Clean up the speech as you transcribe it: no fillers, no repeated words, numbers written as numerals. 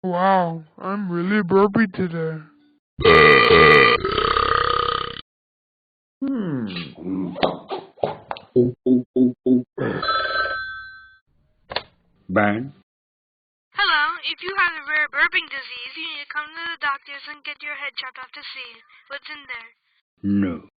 Wow, I'm really burpy today. Bang. Hello, if you have a rare burping disease, you need to come to the doctors and get your head chopped off to see what's in there. No.